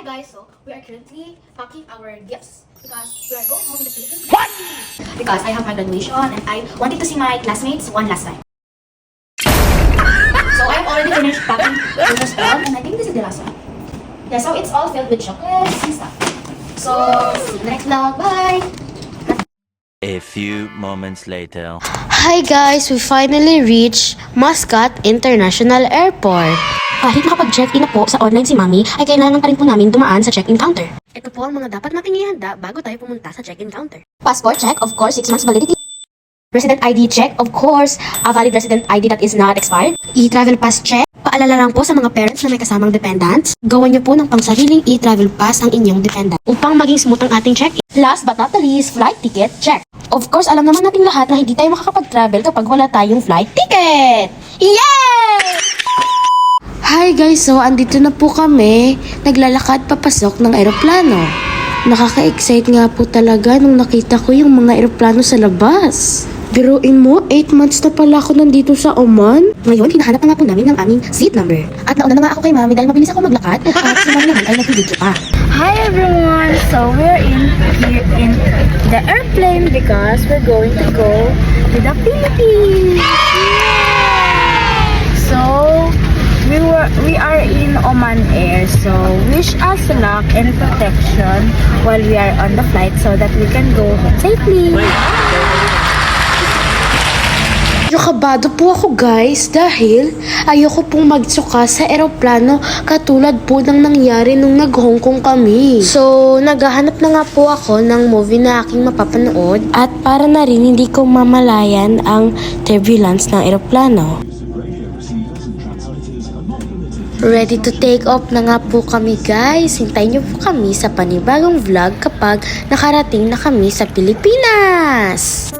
guys, so we are currently packing our gifts because we are going home in the Philippines. What? Because I have my graduation and I wanted to see my classmates one last time. So I have already finished packing the first one and I think this is the last one. Yeah, so it's all filled with chocolates and stuff. So see you in the next vlog. Bye! A few moments later. Hi guys! We finally reached Muscat International Airport. Kahit nakapag-check-in na po sa online si Mami, ay kailangan pa rin po namin dumaan sa check-in counter. Ito po ang mga dapat nating ihanda bago tayo pumunta sa check-in counter. Passport check, of course, 6 months validity. Resident ID check, of course, a valid resident ID that is not expired. E-travel pass check. Paalala lang po sa mga parents na may kasamang dependents, gawan niyo po ng pangsariling e-travel pass ang inyong dependent upang maging smooth ang ating check-in. Last but not the least, flight ticket check. Of course, alam naman nating lahat na hindi tayo makakapag-travel kapag wala tayong flight ticket. Yay! Hi guys, so andito na po kami, naglalakad papasok ng eroplano. Nakaka-excite nga po talaga nung nakita ko yung mga eroplano sa labas. Biruin mo, 8 months na pala ako nandito sa Oman. Ngayon, hinahanap na nga po namin ng aming seat number. At nauna na nga ako kay Mami dahil mabilis ako maglakad at si Mami naman ay nag-video pa. Hi everyone! So we're here in the airplane because we're going to go to the Philippines. So we are in Oman Air. So wish us luck and protection while we are on the flight so that we can go home safely. Kabado po ako guys dahil ayoko pong magsuka sa eroplano katulad po ng nangyari nung nag-Hong Kong kami. So, naghahanap na nga po ako ng movie na aking mapapanood at para na rin hindi ko mamalayan ang turbulence ng eroplano. Ready to take off na nga po kami guys. Hintayin niyo po kami sa panibagong vlog kapag nakarating na kami sa Pilipinas.